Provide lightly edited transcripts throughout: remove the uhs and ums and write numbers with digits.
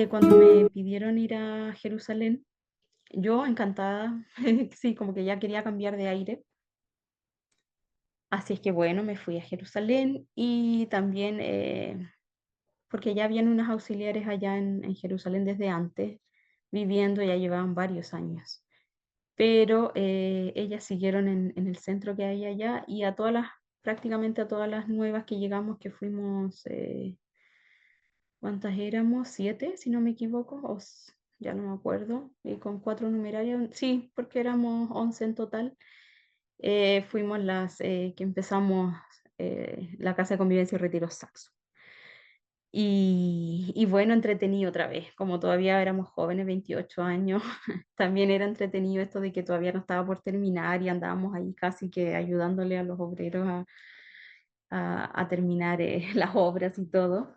Cuando me pidieron ir a Jerusalén, yo encantada, sí, como que ya quería cambiar de aire. Así es que bueno, me fui a Jerusalén y también porque ya habían unas auxiliares allá en Jerusalén desde antes, viviendo, ya llevaban varios años. Pero ellas siguieron en el centro que hay allá y prácticamente a todas las nuevas que llegamos, que fuimos, ¿cuántas éramos? 7, si no me equivoco, ya no me acuerdo, y con 4 numerarias, sí, porque éramos 11 en total. Fuimos las que empezamos la Casa de Convivencia y Retiro Saxo. Y bueno, entretenido otra vez, como todavía éramos jóvenes, 28 años, también era entretenido esto de que todavía no estaba por terminar y andábamos ahí casi que ayudándole a los obreros a terminar las obras y todo.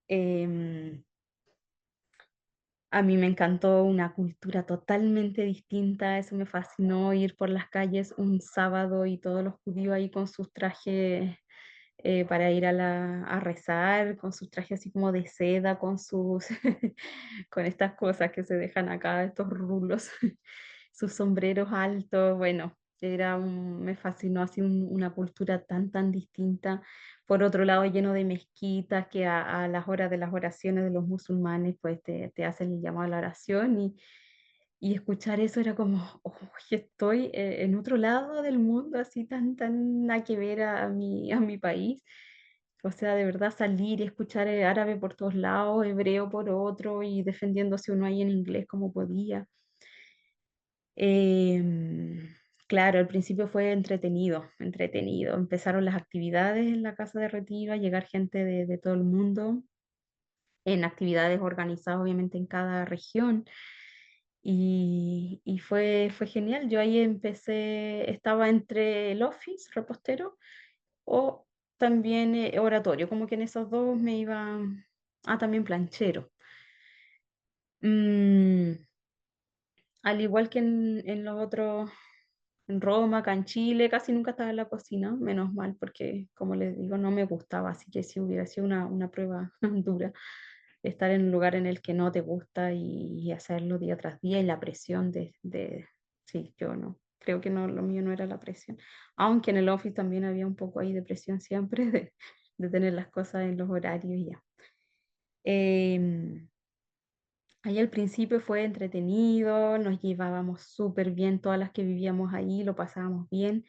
Em, A mí me encantó una cultura totalmente distinta, eso me fascinó, ir por las calles un sábado y todos los judíos ahí con sus trajes para ir a rezar, con sus trajes así como de seda, con estas cosas que se dejan acá, estos rulos, sus sombreros altos, bueno, me fascinó así una cultura tan distinta. Por otro lado, lleno de mezquitas que a las horas de las oraciones de los musulmanes, pues te hacen el llamado a la oración y escuchar eso era como, "Oh, estoy en otro lado del mundo, así tan nada que ver a mi país". O sea, de verdad salir y escuchar árabe por todos lados, hebreo por otro y defendiéndose uno ahí en inglés como podía. Em, claro, al principio fue entretenido. Empezaron las actividades en la casa de retiro, a llegar gente de todo el mundo, en actividades organizadas obviamente en cada región. Y fue genial. Yo ahí estaba entre el office, repostero, o también oratorio, como que en esos dos me iba, también planchero. Mm, Al igual que en los otros, en Roma, acá en Chile, casi nunca estaba en la cocina, menos mal, porque como les digo, no me gustaba, así que si hubiera sido una prueba dura estar en un lugar en el que no te gusta y hacerlo día tras día y la presión sí, yo no, creo que no, lo mío no era la presión, aunque en el office también había un poco ahí de presión siempre de tener las cosas en los horarios y ya. Em, Ahí al principio fue entretenido, nos llevábamos súper bien, todas las que vivíamos ahí lo pasábamos bien,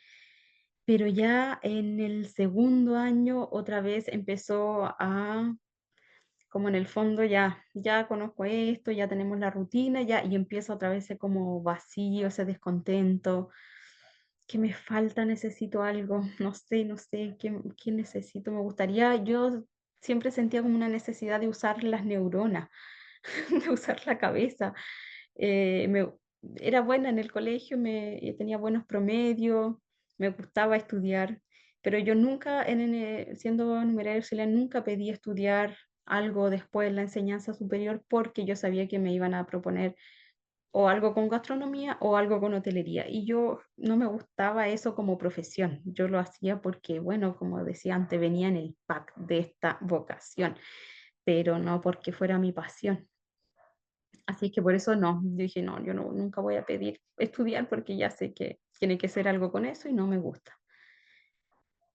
pero ya en el segundo año otra vez empezó como en el fondo ya conozco esto, ya tenemos la rutina, ya, y empieza otra vez ese como vacío, ese descontento, ¿qué me falta? Necesito algo, no sé, ¿qué necesito? Me gustaría, yo siempre sentía como una necesidad de usar las neuronas, de usar la cabeza. Eh, me, Era buena en el colegio, tenía buenos promedios, me gustaba estudiar, pero yo nunca, siendo numeraria auxiliar, nunca pedí estudiar algo después en la enseñanza superior porque yo sabía que me iban a proponer o algo con gastronomía o algo con hotelería. Y yo no me gustaba eso como profesión. Yo lo hacía porque, bueno, como decía antes, venía en el pack de esta vocación, pero no porque fuera mi pasión. Así que por eso no, yo dije, no, yo no, nunca voy a pedir estudiar porque ya sé que tiene que ser algo con eso y no me gusta.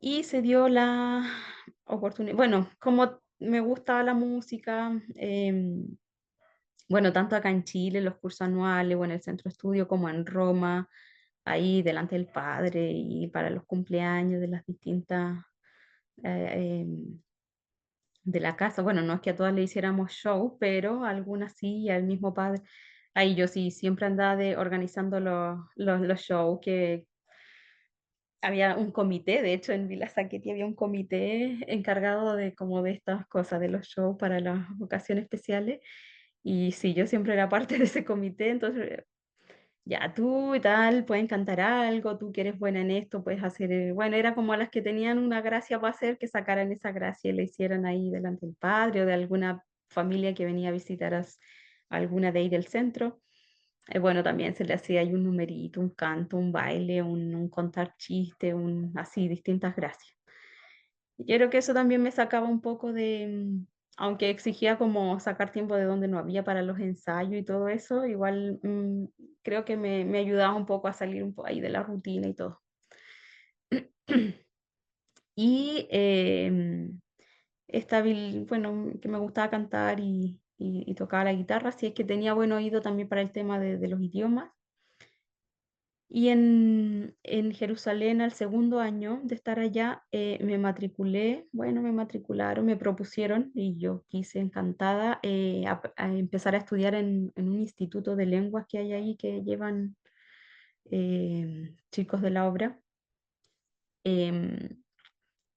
Y se dio la oportunidad, bueno, como me gusta la música, bueno, tanto acá en Chile, los cursos anuales, o en el centro de estudio, como en Roma, ahí delante del padre y para los cumpleaños de las distintas de la casa. Bueno, no es que a todas le hiciéramos show, pero algunas sí, y al mismo padre. Ahí yo sí siempre andaba organizando los shows, que había un comité, de hecho en Villa Sacchetti había un comité encargado de como de estas cosas, de los shows para las ocasiones especiales. Y sí, yo siempre era parte de ese comité, entonces ya tú y tal, puedes cantar algo, tú que eres buena en esto, puedes hacer, bueno, era como las que tenían una gracia para hacer, que sacaran esa gracia y la hicieran ahí delante del padre o de alguna familia que venía a visitar alguna de ahí del centro. Bueno, también se le hacía ahí un numerito, un canto, un baile, un contar chiste, así, distintas gracias. Yo creo que eso también me sacaba un poco aunque exigía como sacar tiempo de donde no había para los ensayos y todo eso, igual creo que me ayudaba un poco a salir un poco ahí de la rutina y todo. Y bueno, que me gustaba cantar y tocaba la guitarra, así es que tenía buen oído también para el tema de los idiomas. Y en Jerusalén, al segundo año de estar allá, me matriculé, bueno, me matricularon, me propusieron y yo quise encantada a empezar a estudiar en un instituto de lenguas que hay ahí que llevan chicos de la obra. Em,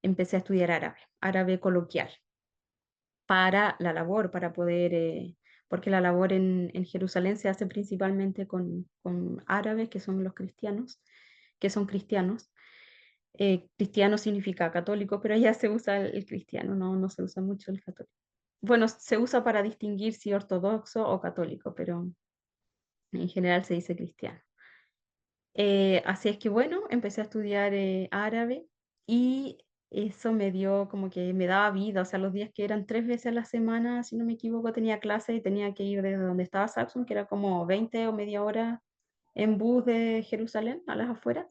Empecé a estudiar árabe, árabe coloquial, para la labor, para poder, porque la labor en Jerusalén se hace principalmente con árabes, que son los cristianos, que son cristianos. Cristiano significa católico, pero allá se usa el cristiano, no se usa mucho el católico. Bueno, se usa para distinguir si ortodoxo o católico, pero en general se dice cristiano. Así es que bueno, empecé a estudiar árabe y eso me dio como que me daba vida, o sea, los días que eran 3 veces a la semana, si no me equivoco, tenía clase y tenía que ir desde donde estaba Saxon, que era como 20 o media hora en bus de Jerusalén, a las afueras,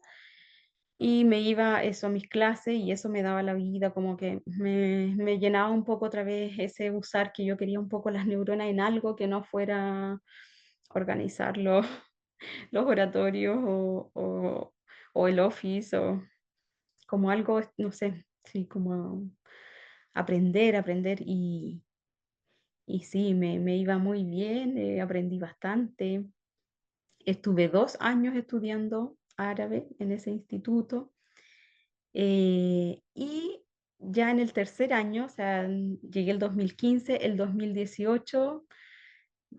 y me iba eso a mis clases y eso me daba la vida, como que me llenaba un poco otra vez ese usar que yo quería un poco las neuronas en algo que no fuera organizarlo los oratorios o el office o como algo, no sé, sí, como aprender y sí, me iba muy bien, aprendí bastante. Estuve 2 años estudiando árabe en ese instituto y ya en el tercer año, o sea, llegué el 2015, el 2018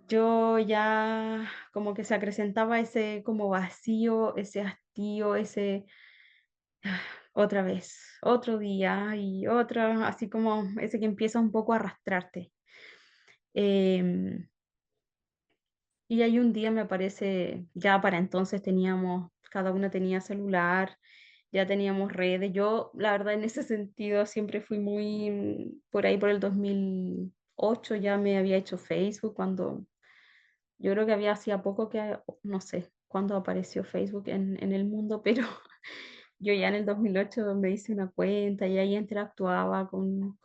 yo ya como que se acrecentaba ese como vacío, ese hastío, ese otra vez, otro día y otra, así como ese que empieza un poco a arrastrarte. Em, y hay un día me parece, ya para entonces teníamos, cada una tenía celular, ya teníamos redes. Yo, la verdad, en ese sentido siempre fui muy, por ahí por el 2008 ya me había hecho Facebook cuando yo creo que había hacía poco que, no sé cuándo apareció Facebook en el mundo, pero yo ya en el 2008 me hice una cuenta y ahí interactuaba con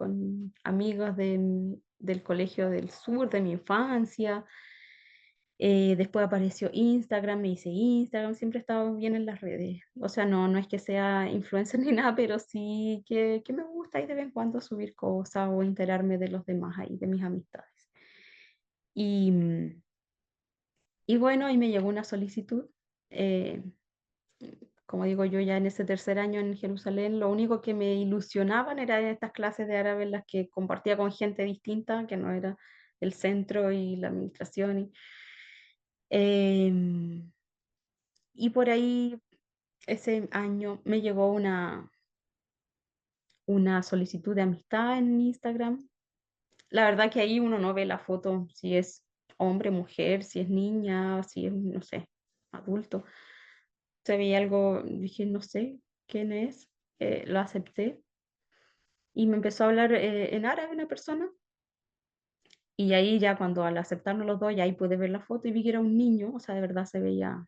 amigos del colegio del sur, de mi infancia. Después apareció Instagram, me hice Instagram, siempre he estado bien en las redes. O sea, no es que sea influencer ni nada, pero sí que me gusta y de vez en cuando subir cosas o enterarme de los demás ahí, de mis amistades. Y, y bueno, ahí me llegó una solicitud. eh, Como digo yo, ya en ese tercer año en Jerusalén, lo único que me ilusionaban era estas clases de árabe en las que compartía con gente distinta, que no era el centro y la administración. Em, y por ahí, ese año, me llegó una solicitud de amistad en Instagram. La verdad que ahí uno no ve la foto, si es hombre, mujer, si es niña, si es, no sé, adulto. Se veía algo, dije, no sé quién es, lo acepté y me empezó a hablar en árabe una persona y ahí ya cuando al aceptarnos los dos, ya ahí pude ver la foto y vi que era un niño, o sea, de verdad se veía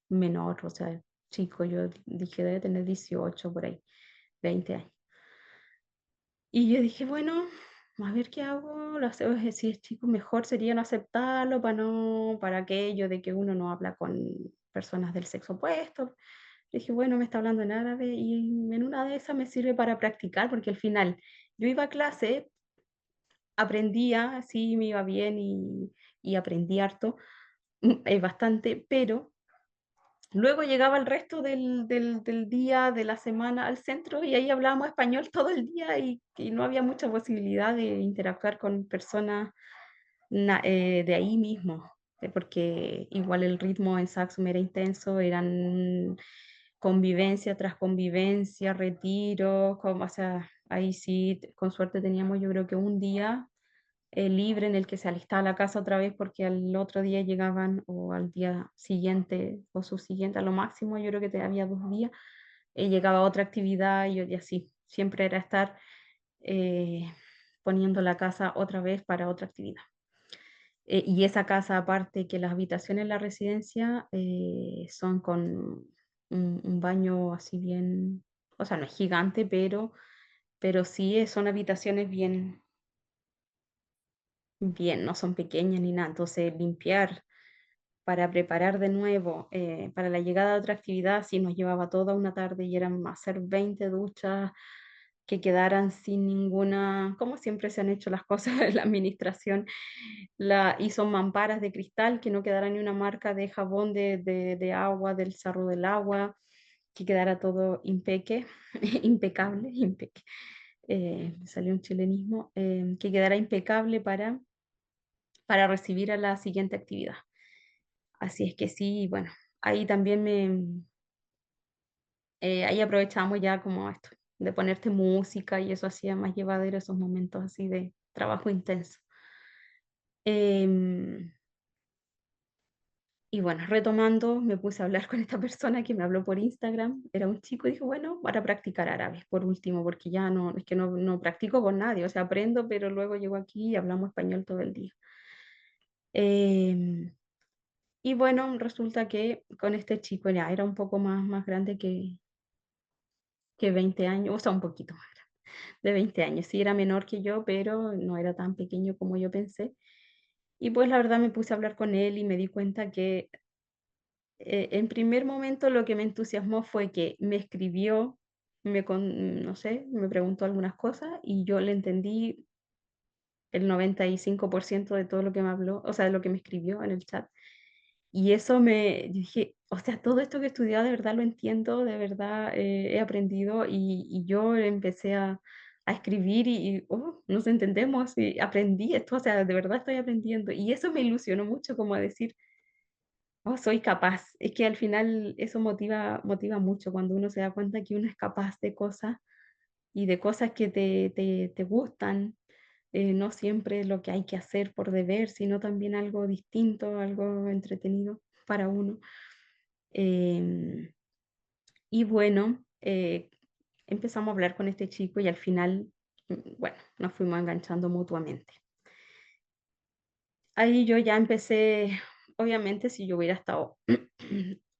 menor, o sea, chico, yo dije debe tener 18 por ahí, 20 años. Y yo dije, bueno, a ver qué hago, si es chico, mejor sería no aceptarlo para aquello de que uno no habla con personas del sexo opuesto. Dije, bueno, me está hablando en árabe y en una de esas me sirve para practicar, porque al final yo iba a clase, aprendía, sí, me iba bien y aprendí harto, bastante, pero luego llegaba el resto del día, de la semana al centro y ahí hablábamos español todo el día y no había mucha posibilidad de interactuar con personas de ahí mismo, porque igual el ritmo en Saxum era intenso, eran convivencia tras convivencia, retiro, como, o sea, ahí sí, con suerte teníamos yo creo que un día libre en el que se alistaba la casa otra vez porque al otro día llegaban o al día siguiente o subsiguiente, a lo máximo yo creo que había 2 días, llegaba otra actividad y así, siempre era estar... eh, poniendo la casa otra vez para otra actividad. Y esa casa, aparte que las habitaciones en la residencia son con un baño así bien, o sea, no es gigante, pero sí son habitaciones bien, bien, no son pequeñas ni nada. Entonces, limpiar para preparar de nuevo para la llegada de otra actividad, sí nos llevaba toda una tarde y eran hacer 20 duchas que quedaran sin ninguna, como siempre se han hecho las cosas en la administración, hizo mamparas de cristal, que no quedara ni una marca de jabón de agua, del sarro del agua, que quedara todo impecable, me salió un chilenismo, que quedara impecable para recibir a la siguiente actividad. Así es que sí, bueno, ahí también ahí aprovechamos ya como esto, de ponerte música y eso hacía más llevadero esos momentos así de trabajo intenso. Em, y bueno, retomando, me puse a hablar con esta persona que me habló por Instagram, era un chico y dije, bueno, para practicar árabe, por último, porque ya no, es que no practico con nadie, o sea, aprendo, pero luego llego aquí y hablamos español todo el día. Em, y bueno, resulta que con este chico ya era un poco más grande que 20 años, o sea, un poquito más grande, de 20 años. Sí, era menor que yo, pero no era tan pequeño como yo pensé. Y pues la verdad me puse a hablar con él y me di cuenta que en primer momento lo que me entusiasmó fue que me escribió, no sé, me preguntó algunas cosas y yo le entendí el 95% de todo lo que me habló, o sea, de lo que me escribió en el chat. Y eso yo dije, o sea, todo esto que he estudiado de verdad lo entiendo, de verdad he aprendido y yo empecé a escribir nos entendemos y aprendí esto, o sea, de verdad estoy aprendiendo. Y eso me ilusionó mucho, como a decir, oh, soy capaz. Es que al final eso motiva mucho cuando uno se da cuenta que uno es capaz de cosas y de cosas que te gustan. No siempre lo que hay que hacer por deber, sino también algo distinto, algo entretenido para uno. Em, y bueno, empezamos a hablar con este chico y al final, bueno, nos fuimos enganchando mutuamente. Ahí yo ya empecé, obviamente, si yo hubiera estado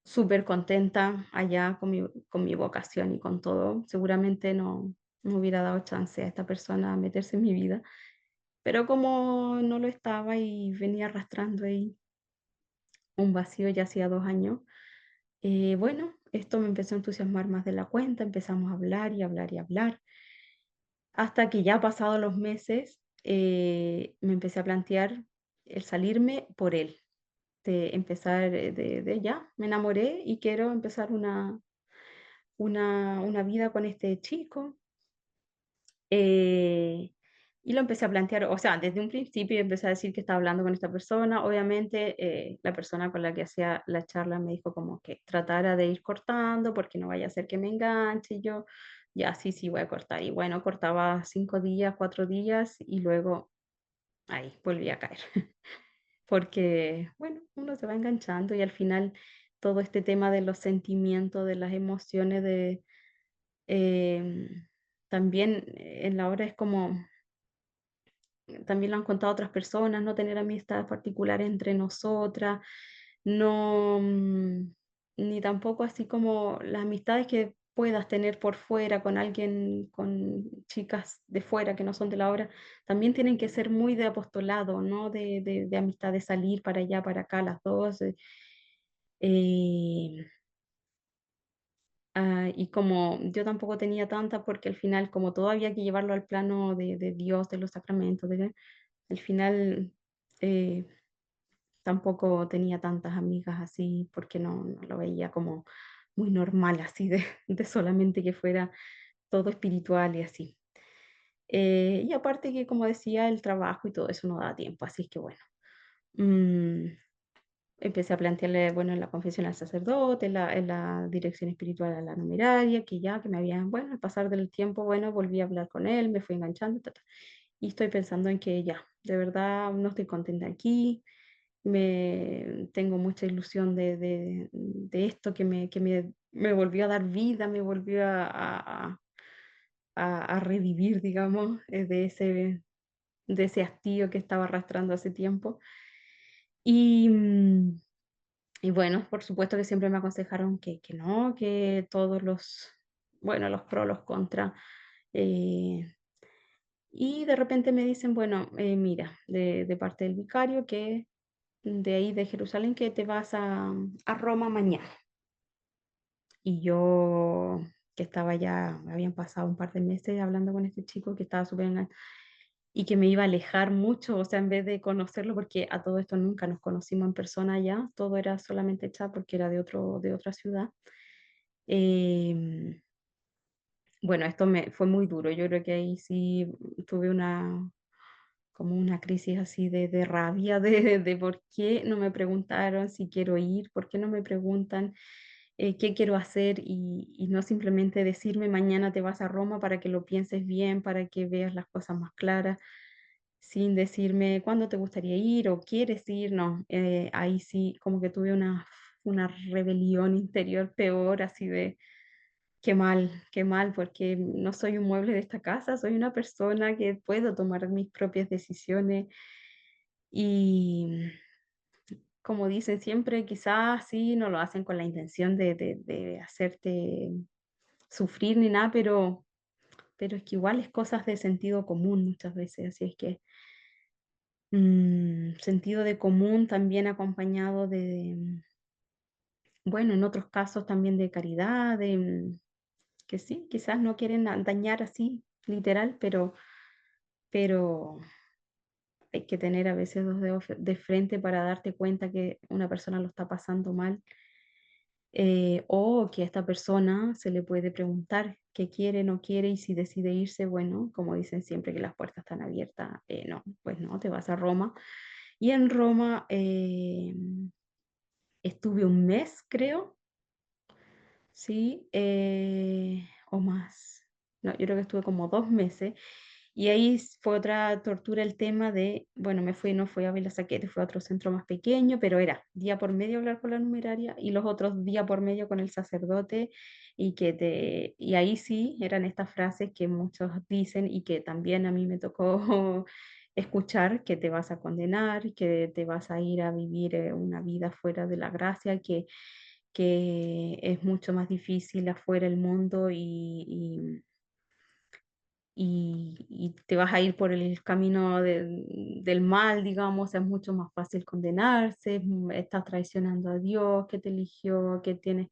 súper contenta allá con mi vocación y con todo, seguramente no hubiera dado chance a esta persona a meterse en mi vida. Pero como no lo estaba y venía arrastrando ahí un vacío ya hacía 2 años, bueno, esto me empezó a entusiasmar más de la cuenta, empezamos a hablar y hablar y hablar, hasta que ya pasados los meses me empecé a plantear el salirme por él, de empezar de ya, me enamoré y quiero empezar una vida con este chico. Eh, y lo empecé a plantear, o sea, desde un principio empecé a decir que estaba hablando con esta persona. Obviamente, la persona con la que hacía la charla me dijo como que tratara de ir cortando porque no vaya a ser que me enganche. Y yo, ya, sí, sí, voy a cortar. Y bueno, cortaba 5 días, 4 días y luego ahí volví a caer. Porque, bueno, uno se va enganchando y al final todo este tema de los sentimientos, de las emociones, em, también en la hora es como también lo han contado otras personas, no tener amistades particulares entre nosotras, no, ni tampoco así como las amistades que puedas tener por fuera con alguien, con chicas de fuera que no son de la obra, también tienen que ser muy de apostolado, ¿no? De amistad, de salir para allá, para acá, las dos. Eh, y como yo tampoco tenía tanta, porque al final, como todo había que llevarlo al plano de Dios, de los sacramentos, al final eh, tampoco tenía tantas amigas así, porque no lo veía como muy normal, así de solamente que fuera todo espiritual y así. Y aparte que, como decía, el trabajo y todo eso no da tiempo, así que bueno. mm, Empecé a plantearle, bueno, en la confesión al sacerdote, en la dirección espiritual a la numeraria, que ya que me habían, bueno, al pasar del tiempo, bueno, volví a hablar con él, me fui enganchando, ta, ta. Y estoy pensando en que ya, de verdad no estoy contenta aquí, tengo mucha ilusión de esto que me volvió a dar vida, me volvió a revivir, digamos, de ese. de ese hastío que estaba arrastrando hace tiempo. Y, y bueno, por supuesto que siempre me aconsejaron que no, que todos los, bueno, los pros, los contras. eh, y de repente me dicen, bueno, mira, de parte del vicario, que de ahí de Jerusalén, que te vas a Roma mañana. Y yo, que estaba ya, me habían pasado un par de meses hablando con este chico que estaba súper y que me iba a alejar mucho, o sea, en vez de conocerlo, porque a todo esto nunca nos conocimos en persona ya, todo era solamente chat porque era de otra ciudad. Em, bueno, esto me fue muy duro. Yo creo que ahí sí tuve una, como una crisis así de rabia, de por qué no me preguntaron si quiero ir, por qué no me preguntan qué quiero hacer y no simplemente decirme mañana te vas a Roma para que lo pienses bien, para que veas las cosas más claras, sin decirme cuándo te gustaría ir o quieres ir, no, ahí sí como que tuve una rebelión interior peor, así de qué mal, porque no soy un mueble de esta casa, soy una persona que puedo tomar mis propias decisiones y como dicen siempre, quizás sí, no lo hacen con la intención de hacerte sufrir ni nada, pero es que igual es cosas de sentido común muchas veces, así es que sentido de común también acompañado bueno, en otros casos también de caridad, que sí, quizás no quieren dañar así, literal, pero hay que tener a veces dos dedos de frente para darte cuenta que una persona lo está pasando mal, o que a esta persona se le puede preguntar qué quiere, no quiere, y si decide irse, bueno, como dicen siempre que las puertas están abiertas, no, pues no, te vas a Roma. Y en Roma estuve un mes, creo, sí, o más. No, yo creo que estuve como 2 meses. Y ahí fue otra tortura el tema de, bueno, no fui a Villa Zaquete, fue a otro centro más pequeño, pero era día por medio hablar con la numeraria y los otros día por medio con el sacerdote y ahí sí eran estas frases que muchos dicen y que también a mí me tocó escuchar, que te vas a condenar, que te vas a ir a vivir una vida fuera de la gracia, que es mucho más difícil afuera el mundo y te vas a ir por el camino del mal, digamos, es mucho más fácil condenarse, estás traicionando a Dios que te eligió, que tiene...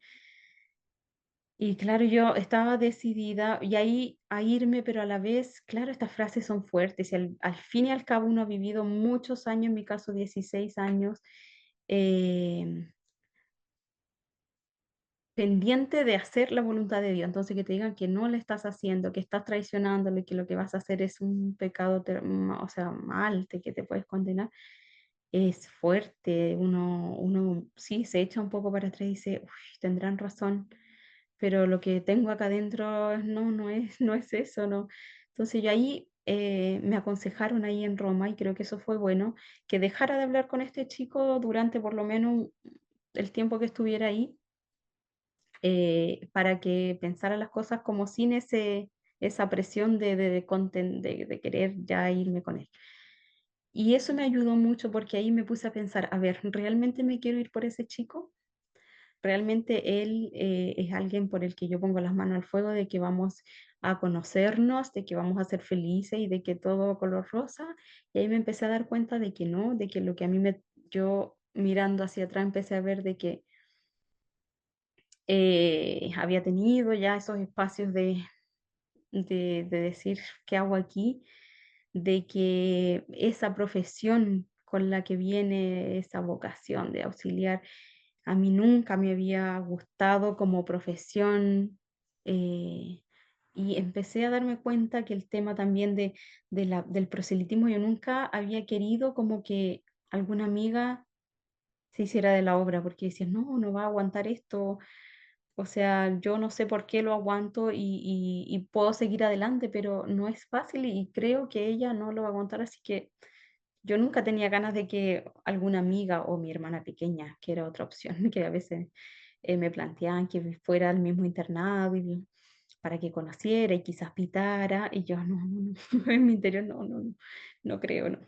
Y claro, yo estaba decidida y ahí a irme, pero a la vez, claro, estas frases son fuertes y al fin y al cabo uno ha vivido muchos años, en mi caso 16 años, eh, pendiente de hacer la voluntad de Dios. Entonces, que te digan que no le estás haciendo, que estás traicionándole, que lo que vas a hacer es un pecado, o sea, mal, que te puedes condenar, es fuerte. Uno sí se echa un poco para atrás y dice, "Uy, tendrán razón, pero lo que tengo acá adentro no es, no es eso, ¿no?". Entonces, yo ahí me aconsejaron ahí en Roma y creo que eso fue bueno, que dejara de hablar con este chico durante por lo menos el tiempo que estuviera ahí para que pensara las cosas como sin esa presión de querer ya irme con él. Y eso me ayudó mucho porque ahí me puse a pensar, a ver, ¿realmente me quiero ir por ese chico? ¿Realmente él es alguien por el que yo pongo las manos al fuego de que vamos a conocernos, de que vamos a ser felices y de que todo color rosa? Y ahí me empecé a dar cuenta de que no, de que lo que a yo mirando hacia atrás empecé a ver de que había tenido ya esos espacios de decir, ¿qué hago aquí? De que esa profesión con la que viene esa vocación de auxiliar, a mí nunca me había gustado como profesión. Y empecé a darme cuenta que el tema también del proselitismo, yo nunca había querido como que alguna amiga se hiciera de la obra, porque decía, no, no va a aguantar esto, o sea, yo no sé por qué lo aguanto y puedo seguir adelante, pero no es fácil y creo que ella no lo va a aguantar, así que yo nunca tenía ganas de que alguna amiga o mi hermana pequeña, que era otra opción que a veces me planteaban que fuera al mismo internado, para que conociera y quizás pitara, y yo no, no, no, en mi interior no, no, no, no creo, no.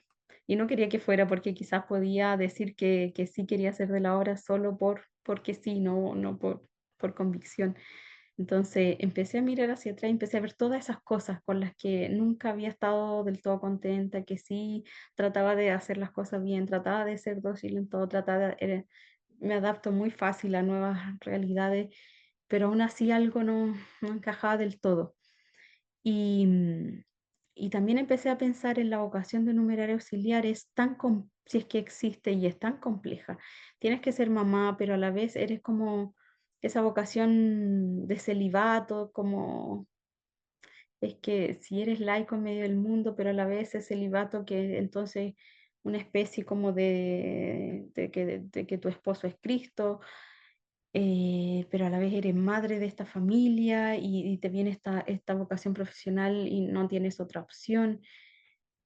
Y no quería que fuera porque quizás podía decir que sí quería hacer de la obra solo porque sí, no, no por convicción. Entonces empecé a mirar hacia atrás y empecé a ver todas esas cosas con las que nunca había estado del todo contenta, que sí trataba de hacer las cosas bien, trataba de ser dócil en todo, me adapto muy fácil a nuevas realidades, pero aún así algo no encajaba del todo. Y, y también empecé a pensar en la vocación de numerario auxiliar, si es que existe y es tan compleja. Tienes que ser mamá, pero a la vez eres como esa vocación de celibato, como es que si eres laico en medio del mundo, pero a la vez es celibato que entonces una especie como de que tu esposo es Cristo, pero a la vez eres madre de esta familia y te viene esta vocación profesional y no tienes otra opción.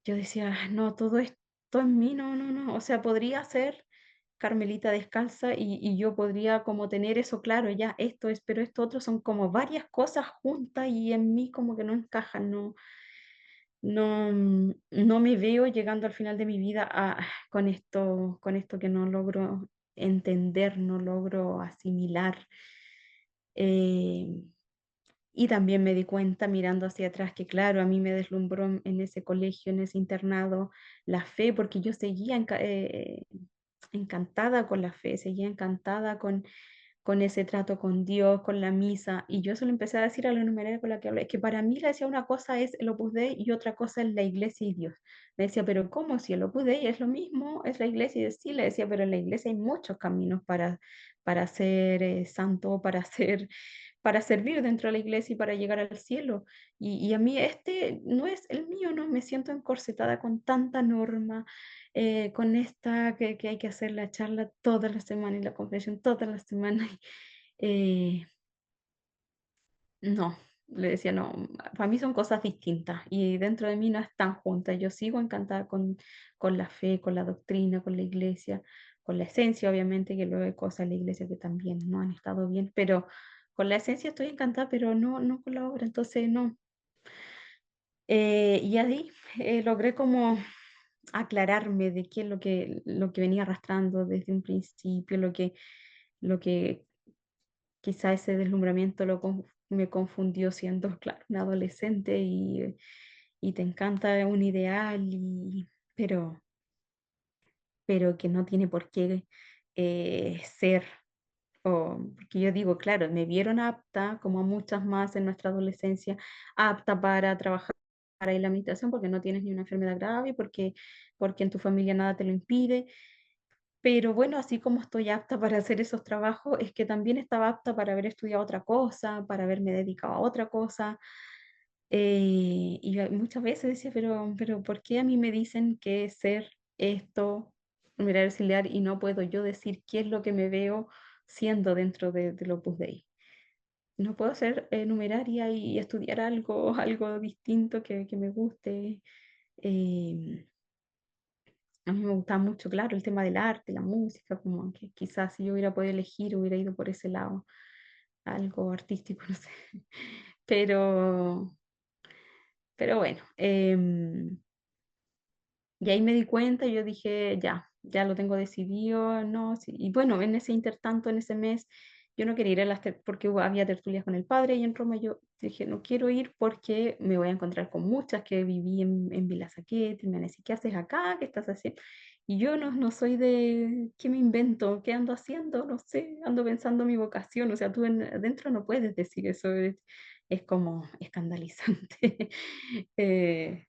Yo decía: "Ah, no, todo esto en mí, no, no, no". O sea, podría ser Carmelita descalza y yo podría como tener eso claro, ya, esto es, pero esto otro son como varias cosas juntas y en mí como que no encajan, no me veo llegando al final de mi vida con esto que no logro entender, no logro asimilar. Eh, y también me di cuenta mirando hacia atrás que, claro, a mí me deslumbró en ese colegio, en ese internado, la fe, porque yo seguía encantada con la fe, seguía encantada con ese trato con Dios, con la misa, y yo se lo empecé a decir a la numeraria con la que hablé, que para mí, le decía, una cosa es el Opus Dei y otra cosa es la iglesia y Dios. Me decía, pero ¿cómo? Si el Opus Dei es lo mismo, es la iglesia, y yo, sí, le decía, pero en la iglesia hay muchos caminos para ser santo, para servir dentro de la iglesia y para llegar al cielo. Y a mí este no es el mío, no me siento encorsetada con tanta norma, con esta que hay que hacer la charla todas las semanas y la confesión todas las semanas. Eh, no, le decía, no, para mí son cosas distintas y dentro de mí no están juntas. Yo sigo encantada con la fe, con la doctrina, con la iglesia, con la esencia, obviamente, que luego hay cosas en la iglesia que también no han estado bien, pero con la esencia estoy encantada, pero no con la obra, entonces no. Y ahí logré como aclararme de qué es lo que venía arrastrando desde un principio, lo que quizá ese deslumbramiento me confundió siendo, claro, una adolescente y te encanta un ideal, pero, pero que no tiene por qué ser. Porque yo digo, claro, me vieron apta, como a muchas más en nuestra adolescencia, apta para trabajar en la administración porque no tienes ni una enfermedad grave, porque en tu familia nada te lo impide. Pero bueno, así como estoy apta para hacer esos trabajos, es que también estaba apta para haber estudiado otra cosa, para haberme dedicado a otra cosa. Y yo muchas veces decía, pero ¿por qué a mí me dicen que es ser esto, mirar auxiliar, y no puedo yo decir qué es lo que me veo siendo dentro del Opus Dei? No puedo ser numeraria y estudiar algo distinto que me guste. Em, a mí me gustaba mucho, claro, el tema del arte, la música, como que quizás si yo hubiera podido elegir, hubiera ido por ese lado, algo artístico, no sé. Pero, pero bueno, y ahí me di cuenta y yo dije, ya lo tengo decidido, no, sí. Y bueno, en ese intertanto, en ese mes, yo no quería ir a porque había tertulias con el padre y en Roma yo dije, no quiero ir porque me voy a encontrar con muchas que viví en Villa Zaquete, y me van a decir, ¿qué haces acá? ¿Qué estás haciendo? Y yo no soy ¿qué me invento? ¿Qué ando haciendo? No sé, ando pensando mi vocación, o sea, tú adentro no puedes decir eso, es como escandalizante. Eh,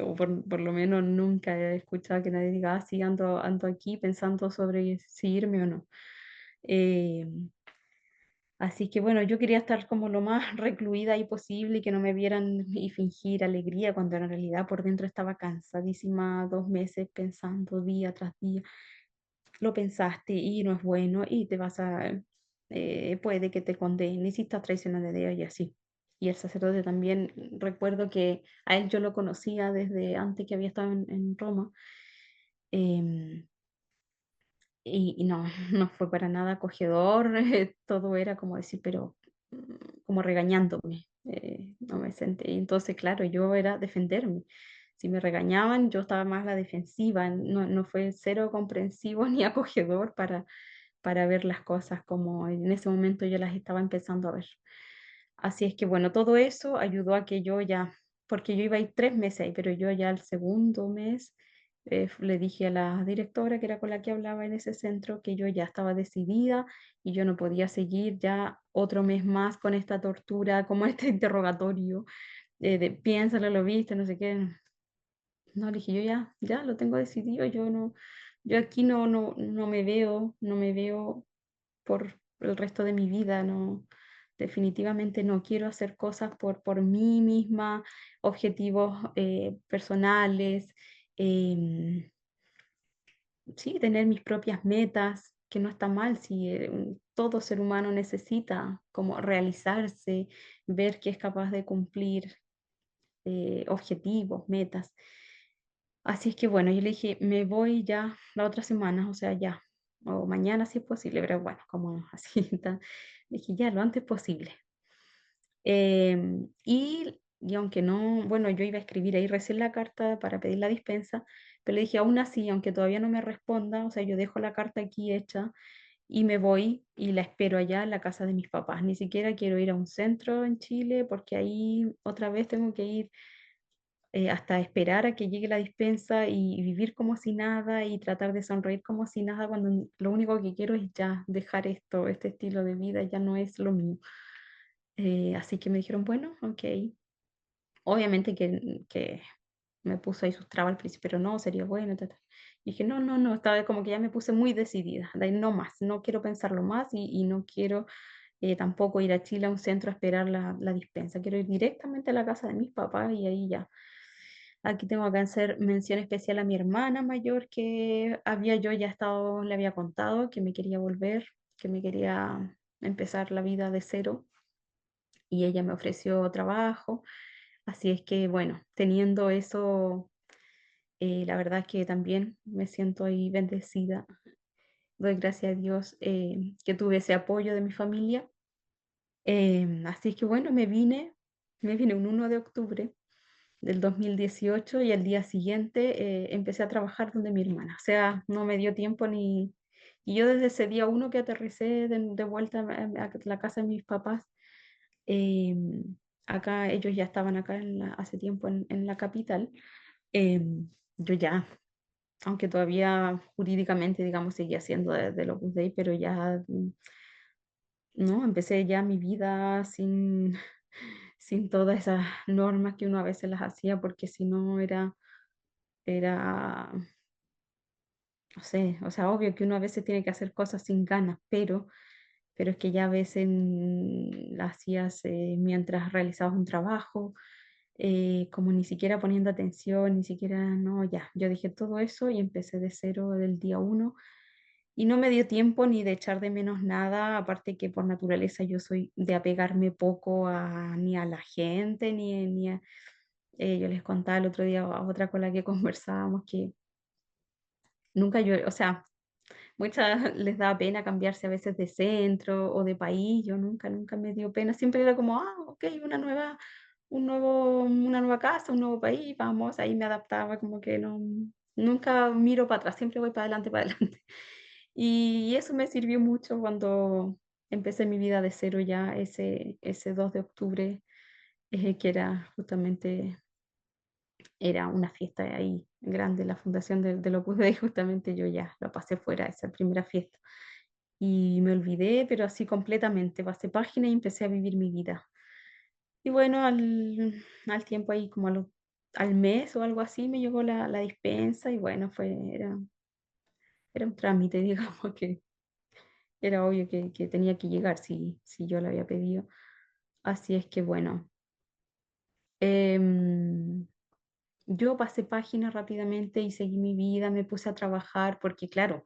o por lo menos nunca he escuchado que nadie diga: "Ah, sí, ando aquí pensando sobre si irme o no". Em, Así que bueno, yo quería estar como lo más recluida ahí posible y que no me vieran y fingir alegría cuando en realidad por dentro estaba cansadísima, 2 meses pensando día tras día. Lo pensaste y no es bueno y puede que te condene y si estás traicionando a Dios y así. Y el sacerdote también, recuerdo que a él yo lo conocía desde antes que había estado en Roma, em, y no, no fue para nada acogedor, todo era como decir, pero como regañándome, no me senté. Y entonces, claro, yo era defenderme. Si me regañaban, yo estaba más a la defensiva, no fue cero comprensivo ni acogedor para ver las cosas como en ese momento yo las estaba empezando a ver. Así es que bueno, todo eso ayudó a que yo ya, porque yo iba a ir 3 meses ahí, pero yo ya el segundo mes, le dije a la directora, que era con la que hablaba en ese centro, que yo ya estaba decidida y yo no podía seguir ya otro mes más con esta tortura, como este interrogatorio, de piénsalo, lo viste, no sé qué. No, le dije: "Yo ya lo tengo decidido, yo aquí no me veo por el resto de mi vida, no, definitivamente no quiero hacer cosas por mí misma, objetivos, personales, sí, tener mis propias metas, que no está mal si, todo ser humano necesita como realizarse, ver que es capaz de cumplir, objetivos, metas". Así es que bueno, yo le dije: "Me voy ya la otra semana, o sea, ya, o mañana si es posible", pero bueno, como así tan le dije: "Ya, lo antes posible". Y aunque no, bueno, yo iba a escribir ahí recién la carta para pedir la dispensa, pero le dije: "Aún así, aunque todavía no me responda, o sea, yo dejo la carta aquí hecha y me voy y la espero allá en la casa de mis papás. Ni siquiera quiero ir a un centro en Chile, porque ahí otra vez tengo que ir hasta esperar a que llegue la dispensa y vivir como si nada y tratar de sonreír como si nada cuando lo único que quiero es ya dejar esto, este estilo de vida ya no es lo mío". Así que me dijeron, bueno, ok. Obviamente que me puso ahí sus trabas al principio, pero no, sería bueno. Ta, ta. Y dije, no, no, no, estaba como que ya me puse muy decidida, de ahí no más, no quiero pensarlo más y no quiero tampoco ir a Chile a un centro a esperar la dispensa, quiero ir directamente a la casa de mis papás y ahí ya. Aquí tengo que hacer mención especial a mi hermana mayor, que había yo ya estado, le había contado que me quería volver, que me quería empezar la vida de cero y ella me ofreció trabajo. Así es que, bueno, teniendo eso, la verdad es que también me siento ahí bendecida. Doy gracias a Dios que tuve ese apoyo de mi familia. Así es que, bueno, me vine un 1 de octubre del 2018 y al día siguiente empecé a trabajar donde mi hermana. O sea, no me dio tiempo ni... Y yo desde ese día uno que aterricé de vuelta a la casa de mis papás, em, acá ellos ya estaban acá hace tiempo en la capital, yo ya, aunque todavía jurídicamente, digamos, seguía siendo del Opus Dei, pero ya, no, empecé ya mi vida sin todas esas normas que uno a veces las hacía, porque si no era, no sé, o sea, obvio que uno a veces tiene que hacer cosas sin ganas, pero es que ya a veces las hacías mientras realizabas un trabajo, como ni siquiera poniendo atención, ni siquiera, no, ya, yo dije todo eso y empecé de cero del día uno y no me dio tiempo ni de echar de menos nada, aparte que por naturaleza yo soy de apegarme poco ni a la gente, ni a, yo les contaba el otro día a otra con la que conversábamos que nunca yo, o sea, muchas les da pena cambiarse a veces de centro o de país, yo nunca me dio pena, siempre era como, okey, una nueva casa, un nuevo país, vamos, ahí me adaptaba, como que no, nunca miro para atrás, siempre voy para adelante, para adelante. Y eso me sirvió mucho cuando empecé mi vida de cero ya ese 2 de octubre, que era justamente era una fiesta ahí grande, la fundación del Opus Dei, justamente yo ya la pasé fuera, esa primera fiesta. Y me olvidé, pero así completamente, pasé página y empecé a vivir mi vida. Y bueno, al tiempo ahí, como al mes o algo así, me llegó la dispensa y bueno, era un trámite, digamos, que era obvio que tenía que llegar si yo la había pedido. Así es que bueno, em, yo pasé página rápidamente y seguí mi vida, me puse a trabajar porque claro,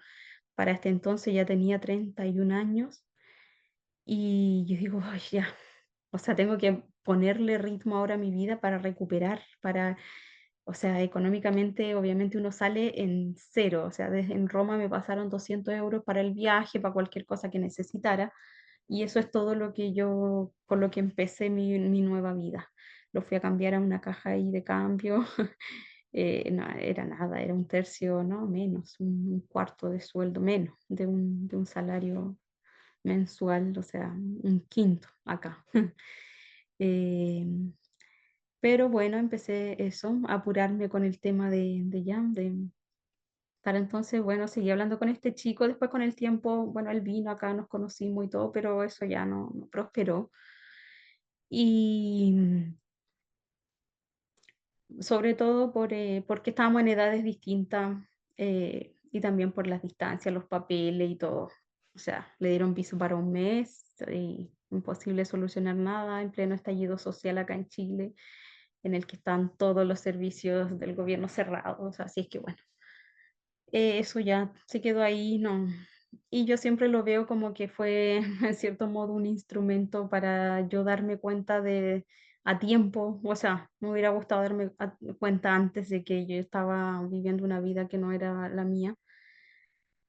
para este entonces ya tenía 31 años y yo digo, ay, ya, o sea, tengo que ponerle ritmo ahora a mi vida para recuperar, o sea, económicamente obviamente uno sale en cero, o sea, desde en Roma me pasaron 200 euros para el viaje, para cualquier cosa que necesitara, Y eso es todo lo que yo, con lo que empecé mi nueva vida. Lo fui a cambiar a una caja ahí de cambio. No era nada, era un tercio, no, menos, un cuarto de sueldo, menos de un salario mensual, o sea, un quinto acá. Em, pero bueno, empecé eso, a apurarme con el tema de ya, de para entonces, bueno, seguí hablando con este chico, después con el tiempo, bueno, él vino acá, nos conocimos y todo, pero eso ya no prosperó. Y sobre todo porque estábamos en edades distintas, y también por las distancias, los papeles y todo. O sea, le dieron piso para un mes y imposible solucionar nada en pleno estallido social acá en Chile, en el que están todos los servicios del gobierno cerrados. Así es que bueno, eso ya se quedó ahí, no. Y yo siempre lo veo como que fue, en cierto modo, un instrumento para yo darme cuenta de a tiempo, o sea, me hubiera gustado darme cuenta antes de que yo estaba viviendo una vida que no era la mía.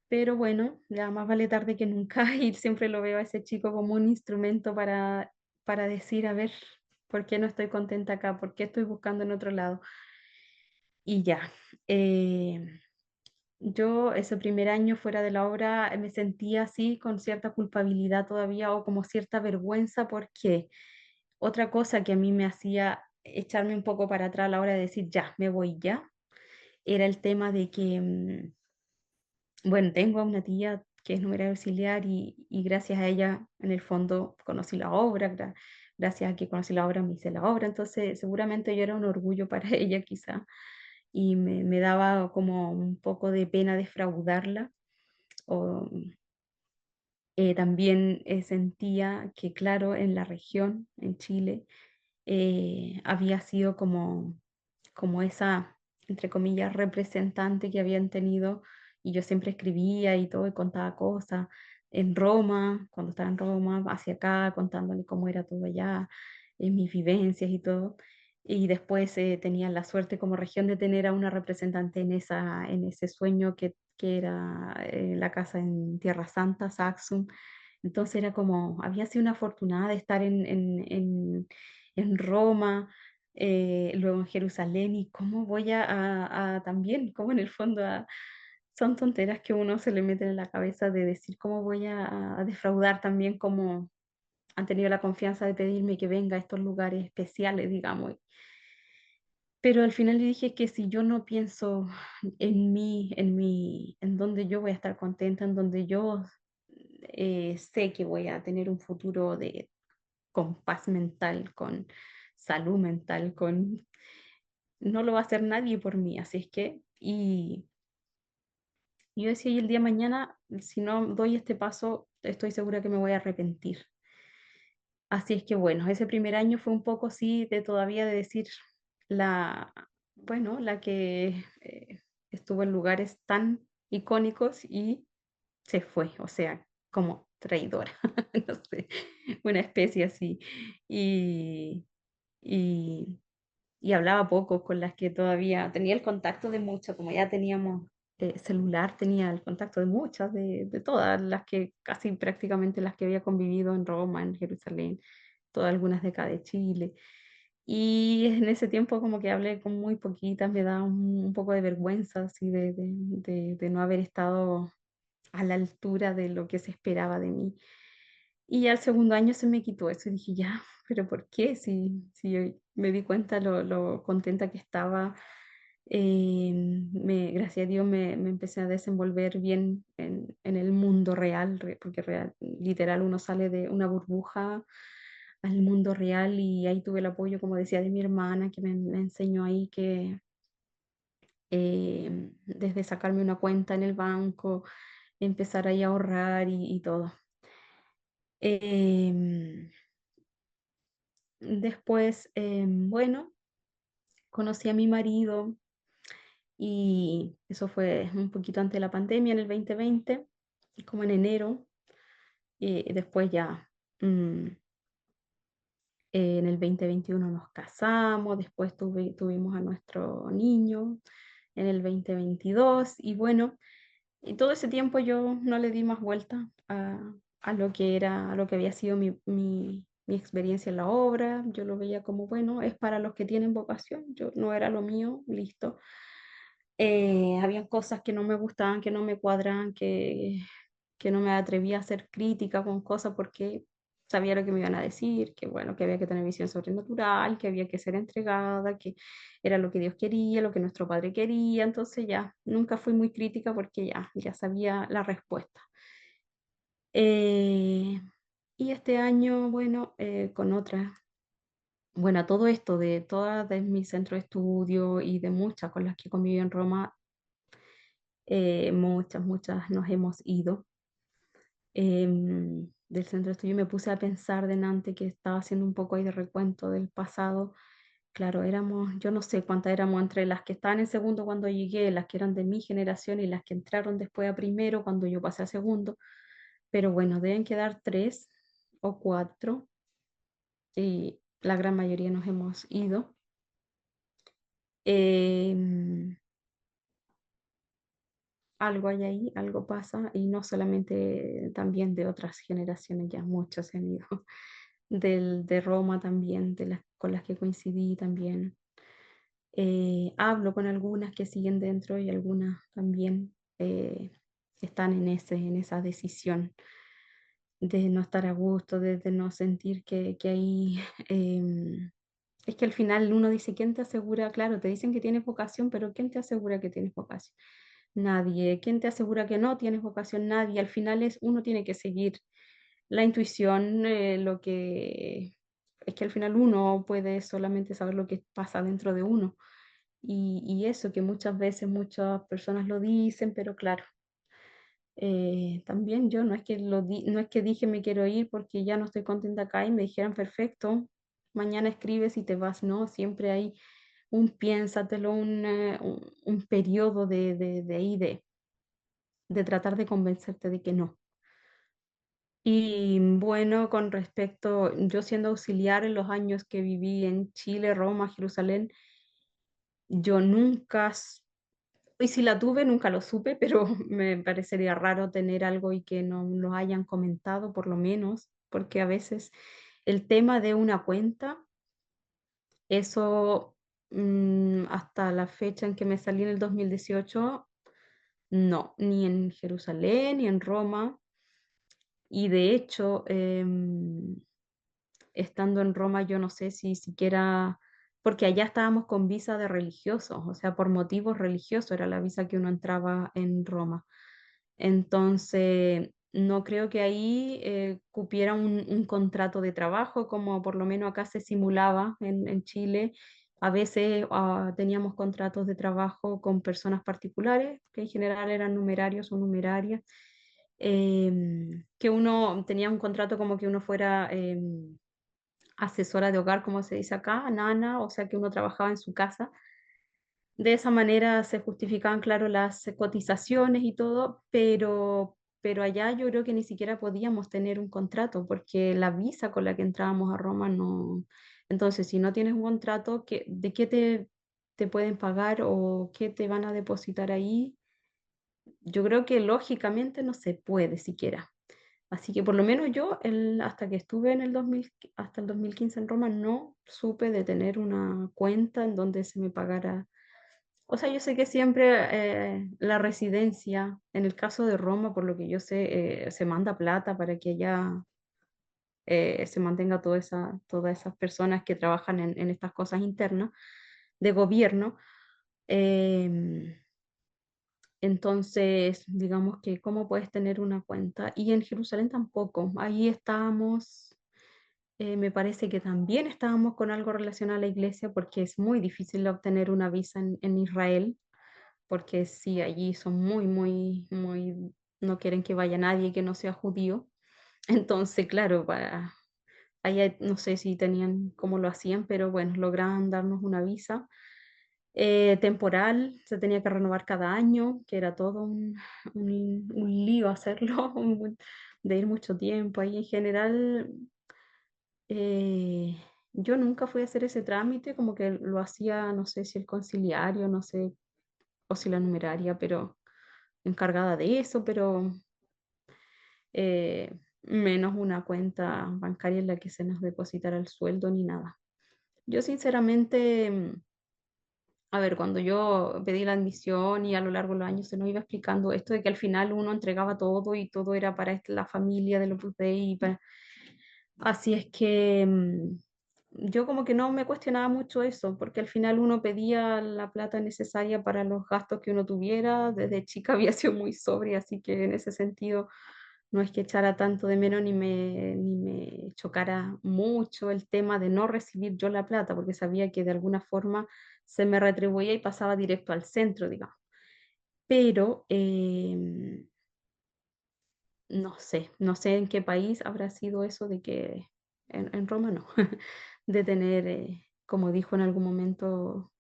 Pero bueno, ya más vale tarde que nunca, y siempre lo veo a ese chico como un instrumento para decir, a ver, ¿por qué no estoy contenta acá? ¿Por qué estoy buscando en otro lado? Y ya. eh, yo ese primer año fuera de la obra me sentía así con cierta culpabilidad todavía o como cierta vergüenza porque otra cosa que a mí me hacía echarme un poco para atrás a la hora de decir ya, me voy ya, era el tema de que, bueno, tengo a una tía que es numeraria auxiliar y gracias a ella en el fondo conocí la obra, gracias a que conocí la obra me hice la obra, entonces seguramente yo era un orgullo para ella quizá y me daba como un poco de pena defraudarla o, también, sentía que, claro, en la región, en Chile, había sido como esa, entre comillas, representante que habían tenido, y yo siempre escribía y todo, y contaba cosas. En Roma, cuando estaba en Roma, hacia acá, contándole cómo era todo allá, mis vivencias y todo. Y después tenía la suerte como región de tener a una representante en ese sueño que era la casa en Tierra Santa, Saxum. Entonces era como, había sido una afortunada de estar en Roma, luego en Jerusalén, y cómo voy a también, como en el fondo son tonteras que uno se le mete en la cabeza de decir cómo voy a defraudar también, como han tenido la confianza de pedirme que venga a estos lugares especiales, digamos. Pero al final le dije que si yo no pienso en donde yo voy a estar contenta, en donde yo sé que voy a tener un futuro con paz mental, con salud mental, no lo va a hacer nadie por mí, así es que, y yo decía, y el día de mañana, si no doy este paso, estoy segura que me voy a arrepentir. Así es que bueno, ese primer año fue un poco así de todavía de decir la, bueno, la que estuvo en lugares tan icónicos y se fue, o sea, como traidora, no sé, una especie así. Y, y, y hablaba poco con las que todavía tenía el contacto de muchas, como ya teníamos celular, tenía el contacto de muchas, de todas las que casi prácticamente las que había convivido en Roma, en Jerusalén, todas algunas de acá de Chile. Y en ese tiempo como que hablé con muy poquitas, me da un poco de vergüenza así de no haber estado a la altura de lo que se esperaba de mí. Y ya el segundo año se me quitó eso y dije, ya, pero ¿por qué? Si yo me di cuenta lo contenta que estaba, gracias a Dios me empecé a desenvolver bien en el mundo real, porque literal uno sale de una burbuja al mundo real y ahí tuve el apoyo, como decía, de mi hermana que me enseñó ahí que desde sacarme una cuenta en el banco, empezar ahí a ahorrar y todo. Em, Después, bueno, conocí a mi marido y eso fue un poquito antes de la pandemia, en el 2020, como en enero. Y después ya, mm, en el 2021 nos casamos, después tuvimos a nuestro niño en el 2022 y bueno, y todo ese tiempo yo no le di más vuelta a lo que era, a lo que había sido mi experiencia en la obra. Yo lo veía como, bueno, es para los que tienen vocación, yo no era lo mío, listo. Había cosas que no me gustaban, que no me cuadraban, que no me atrevía a hacer crítica con cosas porque sabía lo que me iban a decir, que bueno, que había que tener visión sobrenatural, que había que ser entregada, que era lo que Dios quería, lo que nuestro Padre quería. Entonces ya, nunca fui muy crítica porque ya sabía la respuesta. Eh, y este año, bueno, con otras, bueno, todo esto de todas de mi centro de estudio y de muchas con las que conviví en Roma, muchas nos hemos ido del centro de estudio. Me puse a pensar delante que estaba haciendo un poco ahí de recuento del pasado. Claro, éramos, yo no sé cuántas éramos entre las que estaban en segundo cuando llegué, las que eran de mi generación y las que entraron después a primero cuando yo pasé a segundo. Pero bueno, deben quedar tres o cuatro y la gran mayoría nos hemos ido. Em, Algo hay ahí, algo pasa y no solamente también de otras generaciones, ya muchos se han ido. De Roma también, de las con las que coincidí también. Hablo con algunas que siguen dentro y algunas también están en esa decisión de no estar a gusto, de no sentir que ahí... es que al final uno dice, ¿quién te asegura? Claro, te dicen que tienes vocación, pero ¿quién te asegura que tienes vocación? Nadie. ¿Quién te asegura que no tienes vocación? Nadie. Al final es uno tiene que seguir la intuición, lo que es que al final uno puede solamente saber lo que pasa dentro de uno. Y eso que muchas veces muchas personas lo dicen, pero claro, también yo no es que no es que dije me quiero ir porque ya no estoy contenta acá y me dijeran perfecto, mañana escribes y te vas, no, siempre hay un piénsatelo, un periodo de ahí de tratar de convencerte de que no. Y bueno, con respecto, yo siendo auxiliar en los años que viví en Chile, Roma, Jerusalén, yo nunca, y si la tuve, nunca lo supe, pero me parecería raro tener algo y que no lo hayan comentado, por lo menos, porque a veces el tema de una cuenta, eso hasta la fecha en que me salí en el 2018, no, ni en Jerusalén ni en Roma. Y de hecho, estando en Roma, yo no sé si siquiera, porque allá estábamos con visa de religiosos, o sea, por motivos religiosos era la visa que uno entraba en Roma. Entonces, no creo que ahí cupiera un contrato de trabajo, como por lo menos acá se simulaba en Chile. A veces teníamos contratos de trabajo con personas particulares, que en general eran numerarios o numerarias, que uno tenía un contrato como que uno fuera asesora de hogar, como se dice acá, nana, o sea que uno trabajaba en su casa. De esa manera se justificaban, claro, las cotizaciones y todo, pero allá yo creo que ni siquiera podíamos tener un contrato porque la visa con la que entrábamos a Roma no. Entonces, si no tienes un contrato, ¿de qué te pueden pagar o qué te van a depositar ahí? Yo creo que lógicamente no se puede siquiera. Así que por lo menos yo, hasta que estuve en el 2000, hasta el 2015 en Roma, no supe de tener una cuenta en donde se me pagara. O sea, yo sé que siempre la residencia, en el caso de Roma, por lo que yo sé, se manda plata para que allá se mantenga todas esas personas que trabajan en estas cosas internas de gobierno. Em, entonces, digamos que cómo puedes tener una cuenta. Y en Jerusalén tampoco. Ahí estábamos, me parece que también estábamos con algo relacionado a la iglesia porque es muy difícil obtener una visa en Israel, porque sí, allí son no quieren que vaya nadie que no sea judío. Entonces, claro, allá no sé si tenían cómo lo hacían, pero bueno, lograban darnos una visa temporal, se tenía que renovar cada año, que era todo un lío hacerlo, de ir mucho tiempo. Ahí en general, eh, yo nunca fui a hacer ese trámite, como que lo hacía, no sé si el conciliario, no sé, o si la numeraria, pero encargada de eso, pero menos una cuenta bancaria en la que se nos depositara el sueldo ni nada. Yo sinceramente, a ver, cuando yo pedí la admisión y a lo largo de los años se nos iba explicando esto de que al final uno entregaba todo y todo era para la familia del Opus Dei y para... Así es que yo como que no me cuestionaba mucho eso, porque al final uno pedía la plata necesaria para los gastos que uno tuviera. Desde chica había sido muy sobria, así que en ese sentido no es que echara tanto de menos ni me chocara mucho el tema de no recibir yo la plata, porque sabía que de alguna forma se me retribuía y pasaba directo al centro, digamos. Pero no sé en qué país habrá sido eso de que en Roma no, de tener, como dijo en algún momento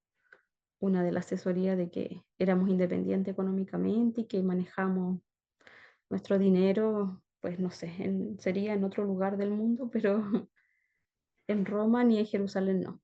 una de la asesoría, de que éramos independientes económicamente y que manejamos nuestro dinero, pues no sé, sería en otro lugar del mundo, pero en Roma ni en Jerusalén no.